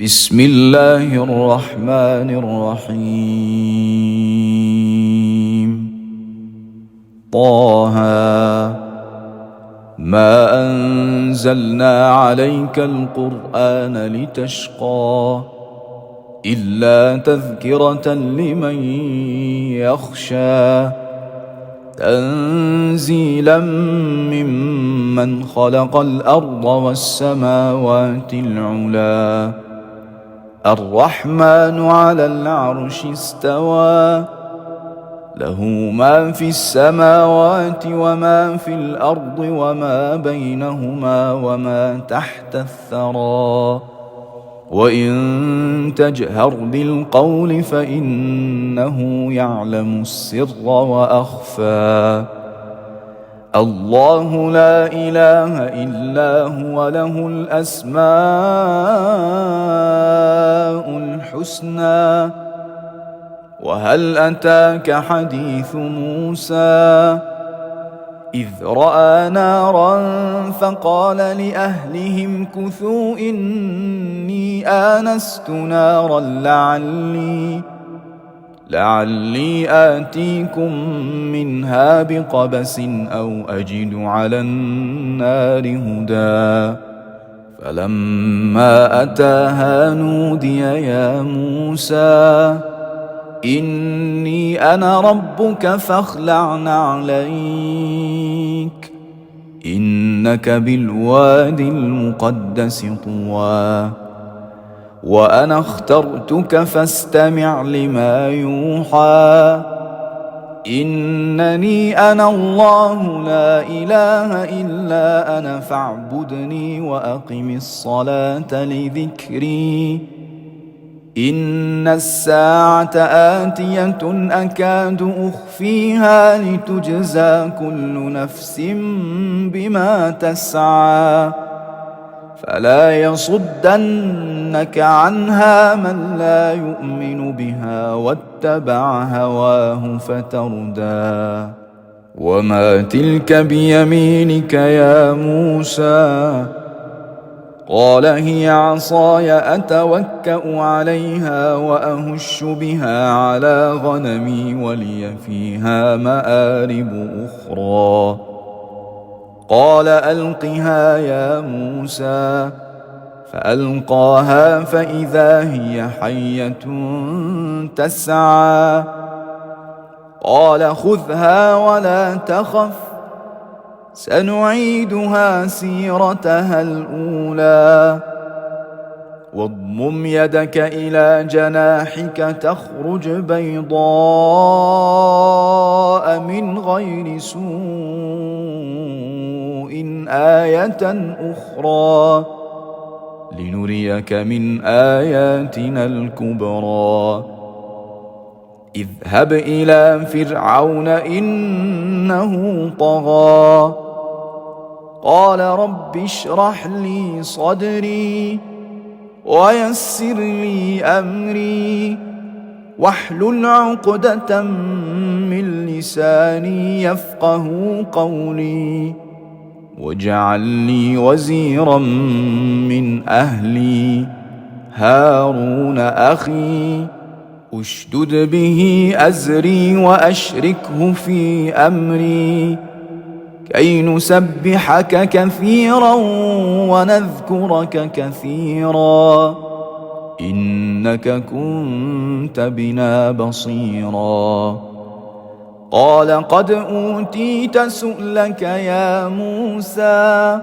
بسم الله الرحمن الرحيم. طه ما أنزلنا عليك القرآن لتشقى إلا تذكرة لمن يخشى تنزيلا ممن خلق الأرض والسماوات العلى الرحمن على العرش استوى له ما في السماوات وما في الأرض وما بينهما وما تحت الثرى وإن تجهر بالقول فإنه يعلم السر وأخفى الله لا إله إلا هو له الأسماء الحسنى وهل أتاك حديث موسى إذ رأى نارا فقال لأهلهم كثوا إني آنست نارا لعلي آتيكم منها بقبس أو أجد على النار هدى فلما أتاها نودي يا موسى إني أنا ربك فاخلع نعليك إنك بالوادي المقدس طوى وأنا اخترتك فاستمع لما يوحى إنني أنا الله لا إله إلا أنا فاعبدني وأقم الصلاة لذكري إن الساعة آتية أكاد أخفيها لتجزى كل نفس بما تسعى فلا يصدنك عنها من لا يؤمن بها واتبع هواه فتردى وما تلك بيمينك يا موسى قال هي عصاي أتوكأ عليها وأهش بها على غنمي ولي فيها مآرب أخرى قال ألقها يا موسى فألقاها فإذا هي حية تسعى قال خذها ولا تخف سنعيدها سيرتها الأولى واضمم يدك إلى جناحك تخرج بيضاء من غير سوء آية أخرى لنريك من آياتنا الكبرى اذهب إلى فرعون إنه طغى قال رب اشرح لي صدري ويسر لي أمري واحلل عقدة من لساني يفقه قولي واجعل لي وزيرا من أهلي هارون أخي اشدد به أزري وأشركه في أمري كي نسبحك كثيرا ونذكرك كثيرا إنك كنت بنا بصيرا قال قد أوتيت سؤلك يا موسى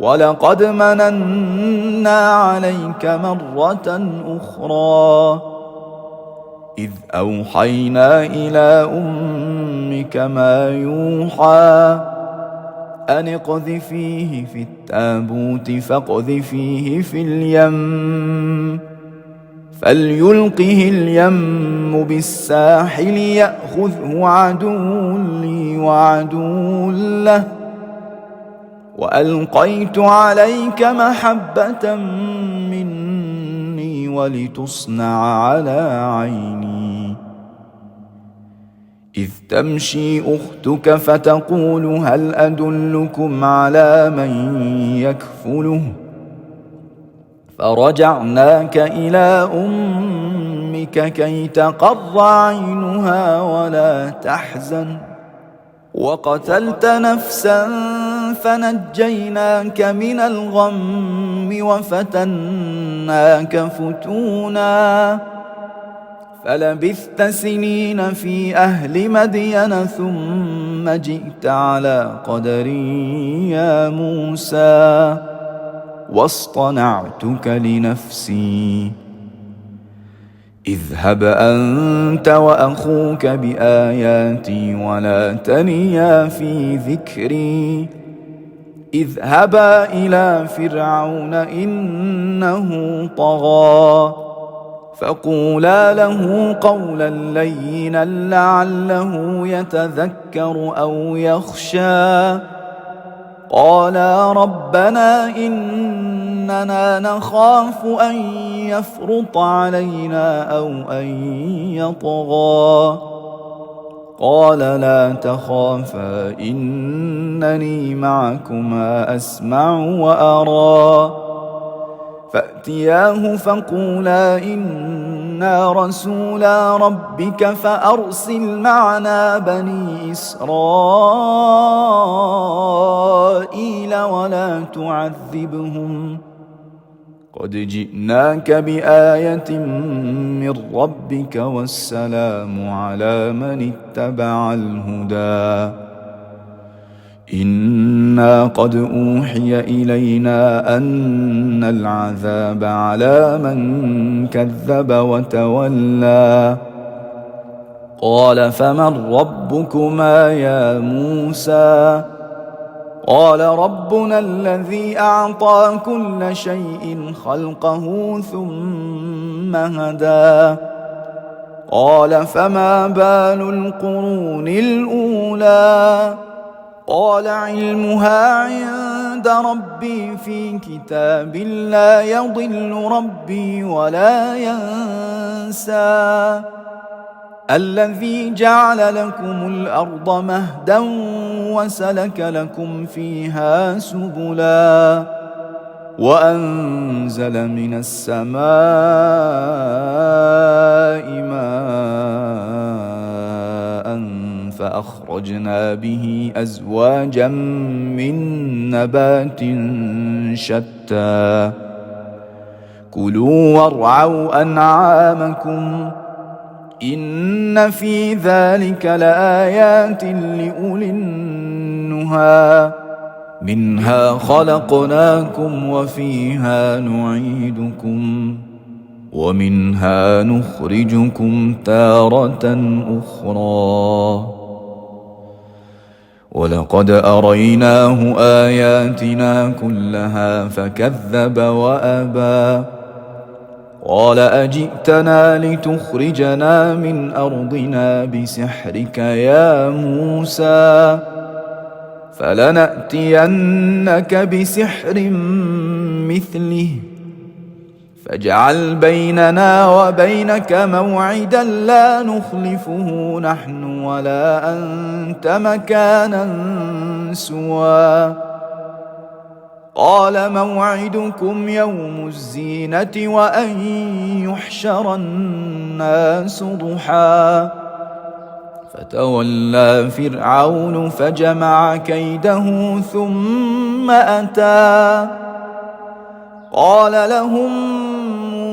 ولقد مننا عليك مرة أخرى إذ أوحينا إلى أمك ما يوحى أن اقذفيه في التابوت فاقذفيه في اليم فليلقه اليم بالساحل يأخذه عدو لي وعدو له وألقيت عليك محبة مني ولتصنع على عيني إذ تمشي أختك فتقول هل أدلكم على من يكفله فرجعناك إلى أمك كي تقر عينها ولا تحزن وقتلت نفسا فنجيناك من الغم وفتناك فتونا فلبثت سنين في أهل مدين ثم جئت على قدري يا موسى واصطنعتك لنفسي اذهب أنت وأخوك بآياتي ولا تنيا في ذكري اذهبا إلى فرعون إنه طغى فقولا له قولا لينا لعله يتذكر أو يخشى قالا ربنا إننا نخاف أن يفرط علينا أو أن يطغى قال لا تخافا إنني معكما أسمع وأرى فأتياه فقولا إنا رسولا ربك فأرسل معنا بني إسرائيل ولا تعذبهم قد جئناك بآية من ربك والسلام على من اتبع الهدى إنا قد أوحي إلينا أن العذاب على من كذب وتولى قال فمن ربكما يا موسى قال ربنا الذي أعطى كل شيء خلقه ثم هدى قال فما بال القرون الأولى قال علمها عند ربي في كتاب لا يضل ربي ولا ينسى الذي جعل لكم الأرض مهدا وسلك لكم فيها سبلا وأنزل من السماء ماء فأخرجنا به أزواجا من نبات شتى كلوا وارعوا أنعامكم إن في ذلك لآيات لأولي النهى منها خلقناكم وفيها نعيدكم ومنها نخرجكم تارة أخرى ولقد أريناه آياتنا كلها فكذب وأبى قال أجئتنا لتخرجنا من أرضنا بسحرك يا موسى فلنأتينك بسحر مثله فاجعل بيننا وبينك موعدا لا نخلفه نحن ولا أنت مكانا سوى قال موعدكم يوم الزينة وأن يحشر الناس ضحى فتولى فرعون فجمع كيده ثم أتى قال لهم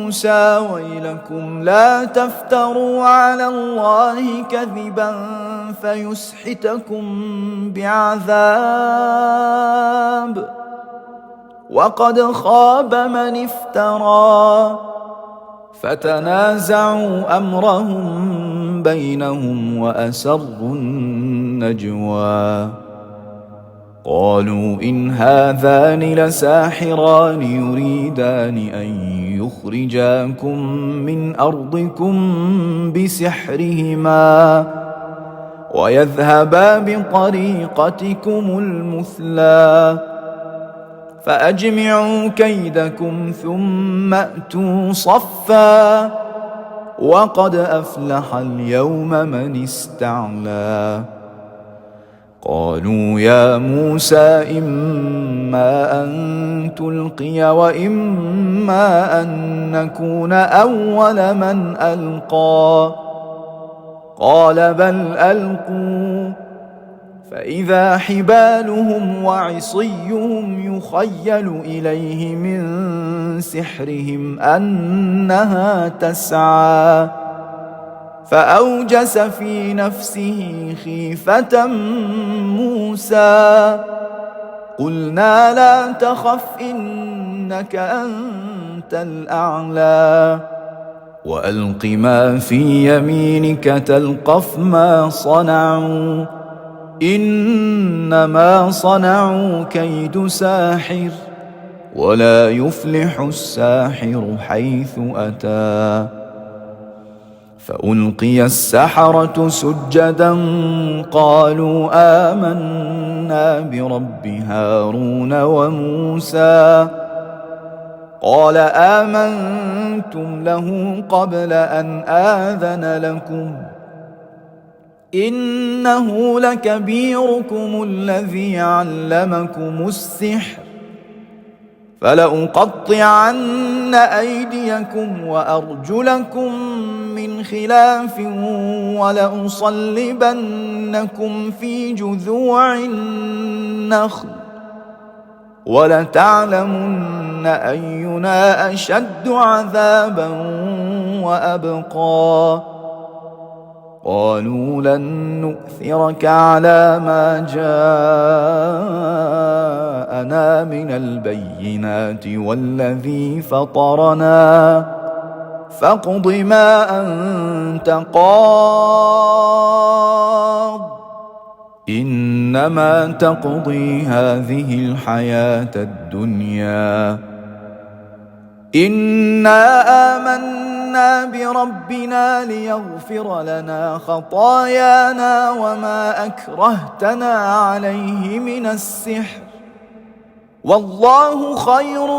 موسى ويلكم لا تفتروا على الله كذبا فيسحتكم بعذاب وقد خاب من افترى فتنازعوا أمرهم بينهم وأسروا النجوى قالوا إن هذان لساحران يريدان أن يخرجاكم من أرضكم بسحرهما ويذهبا بطريقتكم المثلى فأجمعوا كيدكم ثم أتوا صفا وقد أفلح اليوم من استعلى قالوا يا موسى إما أن تلقي وإما أن نكون أول من ألقى قال بل ألقوا فإذا حبالهم وعصيهم يخيل إليه من سحرهم أنها تسعى فأوجس في نفسه خيفة موسى قلنا لا تخف إنك أنت الأعلى وألق ما في يمينك تلقف ما صنعوا إنما صنعوا كيد ساحر ولا يفلح الساحر حيث أتى فألقي السحرة سجدا قالوا آمنا برب هارون وموسى قال آمنتم له قبل أن آذن لكم إنه لكبيركم الذي علمكم السحر فلأقطعن أيديكم وأرجلكم من خلاف ولأصلبنكم في جذوع النخل ولتعلمن أينا أشد عذابا وأبقى قالوا لن نؤثرك على ما جاءنا من البينات والذي فطرنا فاقض ما أنت قاض إنما تقضي هذه الحياة الدنيا إنا آمنا بربنا ليغفر لنا خطايانا وما أكرهتنا عليه من السحر والله خير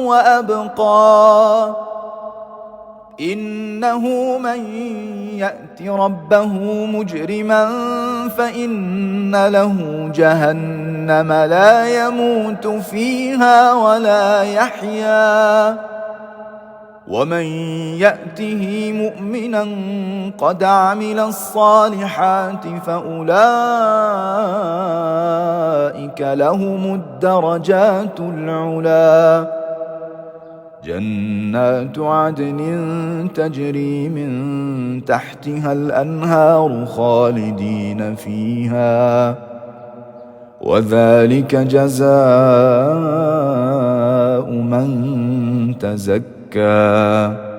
وأبقى إنه من يأت ربه مجرما فإن له جهنم لا يموت فيها ولا يحيا ومن يأته مؤمنا قد عمل الصالحات فأولئك لهم الدرجات العلى جنات عدن تجري من تحتها الأنهار خالدين فيها وذلك جزاء من تزكى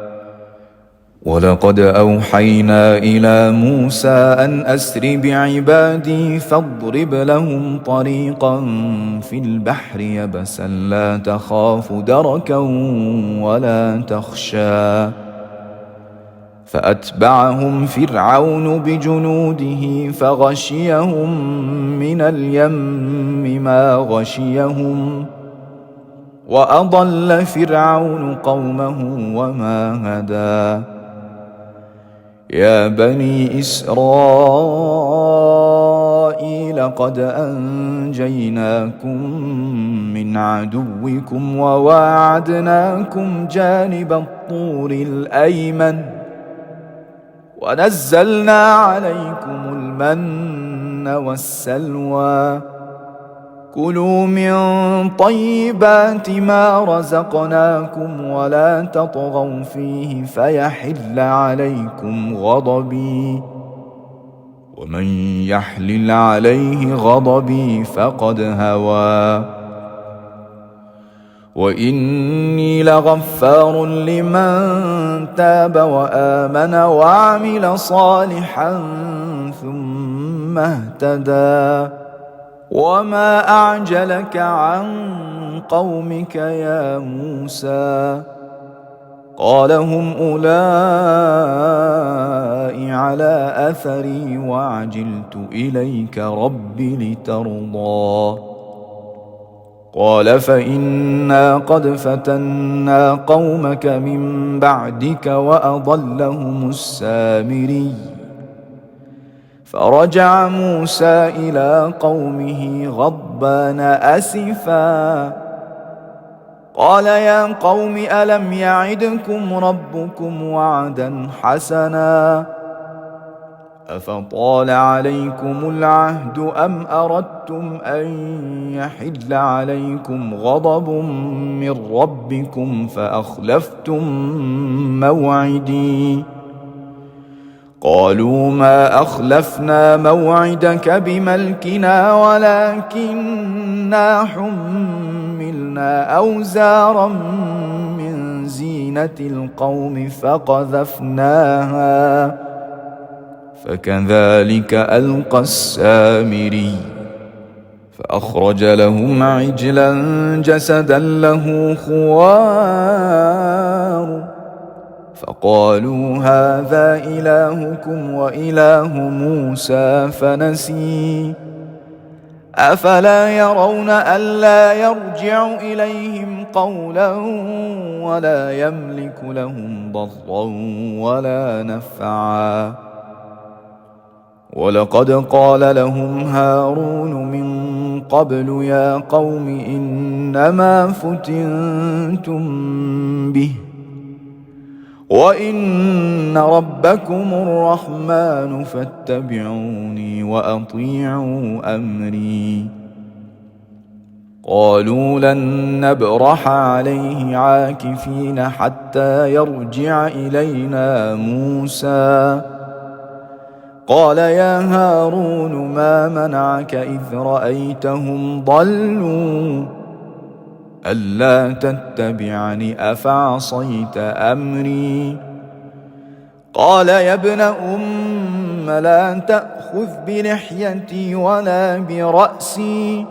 ولقد أوحينا إلى موسى أن أسر بعبادي فاضرب لهم طريقا في البحر يبسا لا تخاف دركا ولا تخشى فأتبعهم فرعون بجنوده فغشيهم من اليم ما غشيهم وأضل فرعون قومه وما هدى يا بني إسرائيل قد أنجيناكم من عدوكم وواعدناكم جانب الطور الأيمن ونزلنا عليكم المن والسلوى كلوا من طيبات ما رزقناكم ولا تطغوا فيه فيحل عليكم غضبي ومن يحلل عليه غضبي فقد هوى وإني لغفار لمن تاب وآمن وعمل صالحا ثم اهتدى وما أعجلك عن قومك يا موسى قال هم أولئك على أثري وعجلت إليك رب لترضى قال فإنا قد فتنا قومك من بعدك وأضلهم السامري فرجع موسى إلى قومه غضبان أسفا قال يا قوم ألم يعدكم ربكم وعدا حسنا أفطال عليكم العهد أم أردتم أن يحل عليكم غضب من ربكم فأخلفتم موعدي قالوا ما أخلفنا موعدك بملكنا ولكننا حملنا أوزارا من زينة القوم فقذفناها فكذلك ألقى السامري فأخرج لهم عجلا جسدا له خوار فقالوا هذا إلهكم وإله موسى فنسي أفلا يرون ألا يرجع إليهم قولا ولا يملك لهم ضرا ولا نفعا ولقد قال لهم هارون من قبل يا قوم إنما فتنتم به وإن ربكم الرحمن فاتبعوني وأطيعوا أمري قالوا لن نبرح عليه عاكفين حتى يرجع إلينا موسى قال يا هارون ما منعك إذ رأيتهم ضلوا ألا تتبعني أفعصيت أمري قال يا ابن أم لا تأخذ بلحيتي ولا برأسي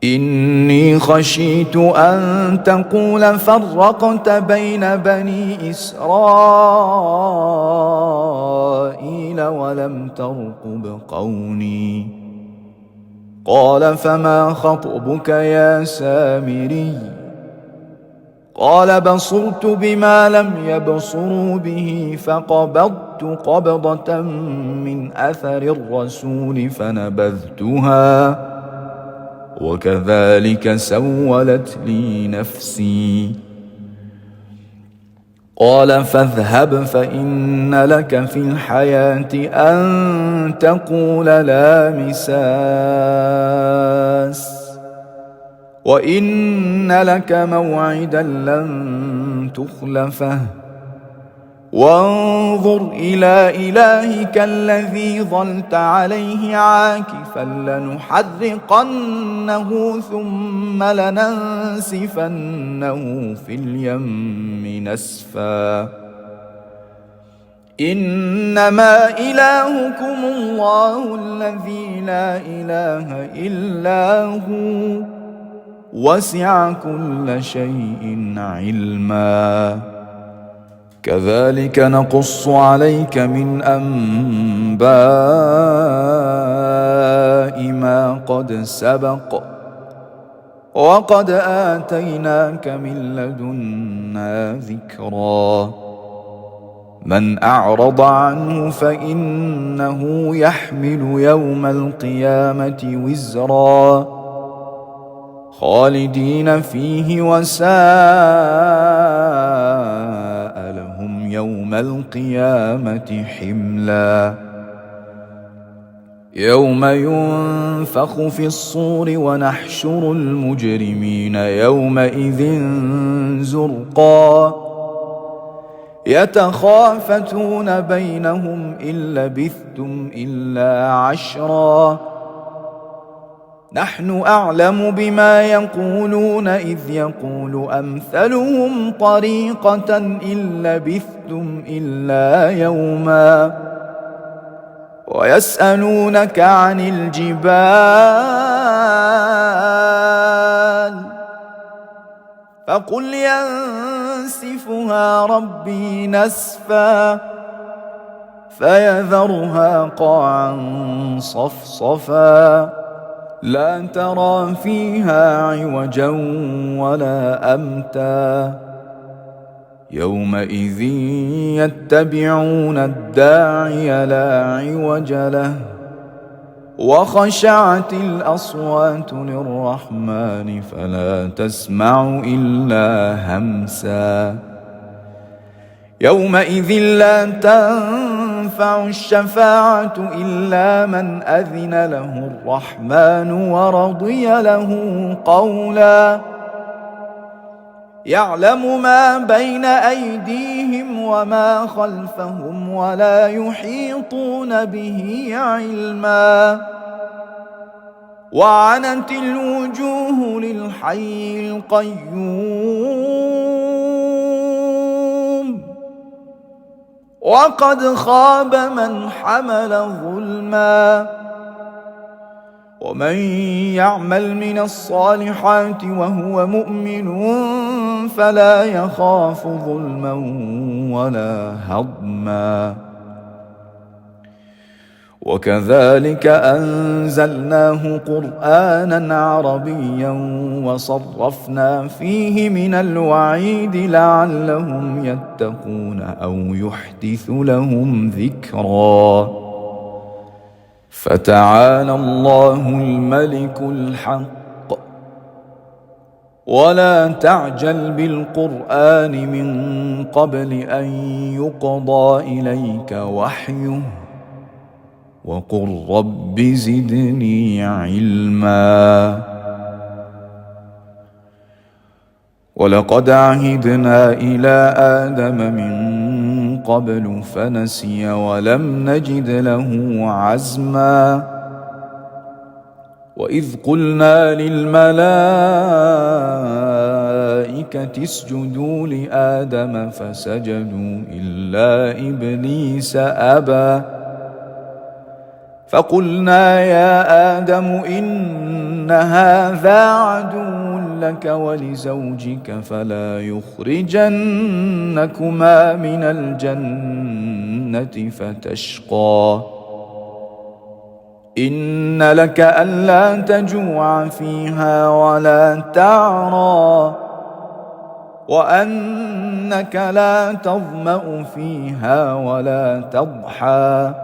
إني خشيت أن تقول فرقت بين بني إسرائيل ولم ترقب قولي قال فما خطبك يا سامري قال بصرت بما لم يبصروا به فقبضت قبضة من أثر الرسول فنبذتها وكذلك سولت لي نفسي قال فاذهب فإن لك في الحياة أن تقول لا مساس وإن لك موعدا لن تخلفه وانظر إلى إلهك الذي ظلت عليه عاكفا لنحرقنه ثم لننسفنه في اليم نسفا إنما إلهكم الله الذي لا إله إلا هو وسع كل شيء علما كذلك نقص عليك من أنباء ما قد سبق وقد آتيناك من لدنا ذكرا من أعرض عنه فإنه يحمل يوم القيامة وزرا خالدين فيه وساء لهم يوم القيامة حملا يوم ينفخ في الصور ونحشر المجرمين يومئذ زرقا يتخافتون بينهم إن لبثتم إلا عشرا نحن أعلم بما يقولون إذ يقول أمثلهم طريقة إن لبثتم إلا يوما ويسألونك عن الجبال فقل ينسفها ربي نسفا فيذرها قاعا صفصفا لا ترى فيها عوجا ولا أمتا يومئذ يتبعون الداعي لا عوج له وخشعت الأصوات للرحمن فلا تسمع إلا همسا يومئذ لا تنفع الشفاعة إلا من أذن له الرحمن ورضي له قولا يعلم ما بين أيديهم وما خلفهم ولا يحيطون به علما وعنت الوجوه للحي القيوم وقد خاب من حمل ظلما ومن يعمل من الصالحات وهو مؤمن فلا يخاف ظلما ولا هضما وكذلك أنزلناه قرآنا عربيا وصرفنا فيه من الوعيد لعلهم يتقون أو يحدث لهم ذكرا فتعالى الله الملك الحق ولا تعجل بالقرآن من قبل أن يقضى إليك وحيه وقل رب زدني علما ولقد عهدنا إلى آدم من قبل فنسي ولم نجد له عزما وإذ قلنا للملائكة اسجدوا لآدم فسجدوا إلا إبليس أبى فقلنا يا آدم إن هذا عدو لك ولزوجك فلا يخرجنكما من الجنة فتشقى إن لك ألا تجوع فيها ولا تعرى وأنك لا تظمأ فيها ولا تضحى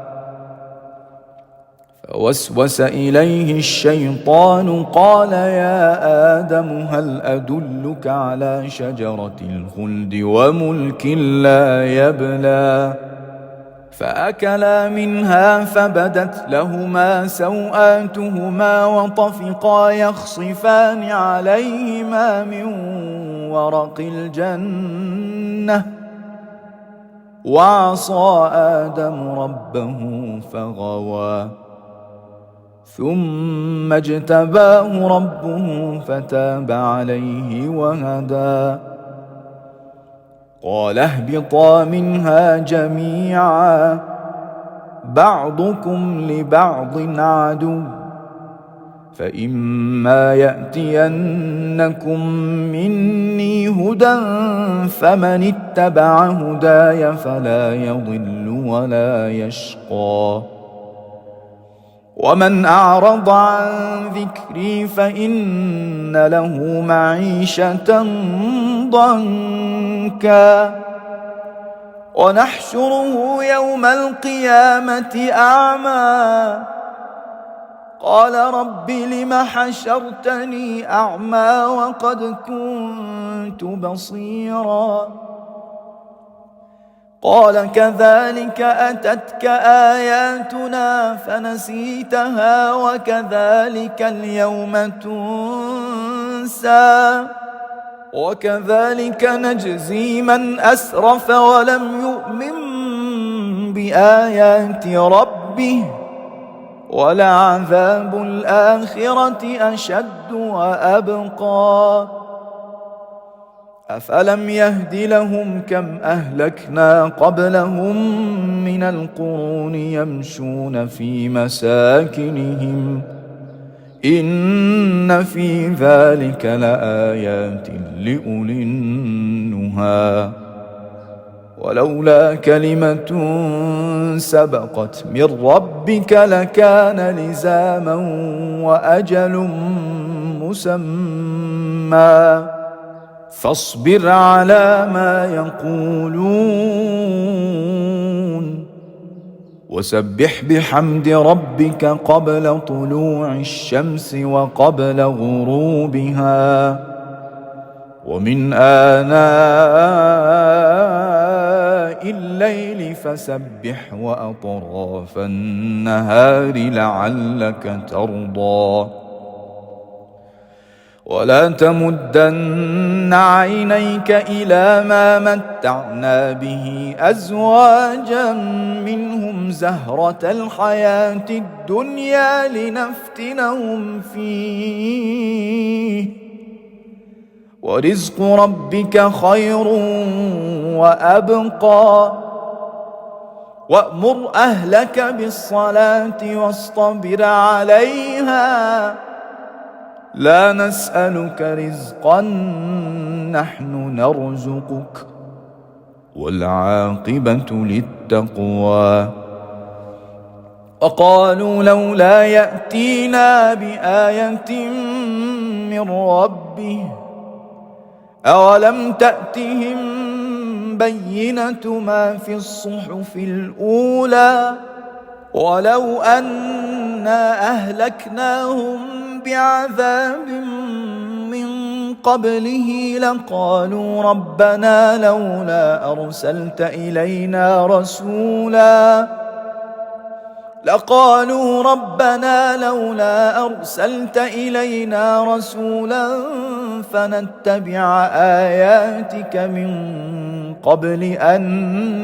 فوسوس إليه الشيطان قال يا آدم هل أدلك على شجرة الخلد وملك لا يبلى فأكلا منها فبدت لهما سوآتهما وطفقا يخصفان عليهما من ورق الجنة وعصى آدم ربه فغوى ثم اجتباه ربه فتاب عليه وهدى قال اهبطا منها جميعا بعضكم لبعض عدو فإما يأتينكم مني هدى فمن اتبع هداي فلا يضل ولا يشقى ومن أعرض عن ذكري فإن له معيشة ضنكا ونحشره يوم القيامة أعمى قال رب لم حشرتني أعمى وقد كنت بصيرا قال كذلك أتتك آياتنا فنسيتها وكذلك اليوم تنسى وكذلك نجزي من أسرف ولم يؤمن بآيات ربه ولعذاب الآخرة أشد وأبقى أفلم يهد لهم كم أهلكنا قبلهم من القرون يمشون في مساكنهم إن في ذلك لآيات لأولي النهى ولولا كلمة سبقت من ربك لكان لزاما وأجل مسمى فاصبر على ما يقولون وسبح بحمد ربك قبل طلوع الشمس وقبل غروبها ومن آناء الليل فسبح وأطراف النهار لعلك ترضى ولا تمدن عينيك إلى ما متعنا به أزواجا منهم زهرة الحياة الدنيا لنفتنهم فيه ورزق ربك خير وأبقى وأمر أهلك بالصلاة واصطبر عليها لا نسألك رزقا نحن نرزقك والعاقبة للتقوى وقالوا لولا يأتينا بآية من ربه أولم تأتهم بينة ما في الصحف الأولى ولو أنا أهلكناهم بعذاب من قبله لقالوا ربنا لولا أرسلت إلينا رسولا فنتبع آياتك من قبل أن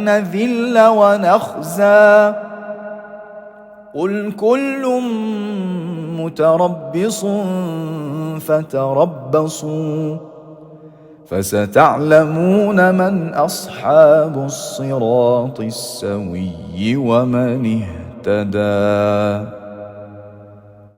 نذل ونخزى قل كل متربص فتربصوا فستعلمون من أصحاب الصراط السوي ومن اهتدى.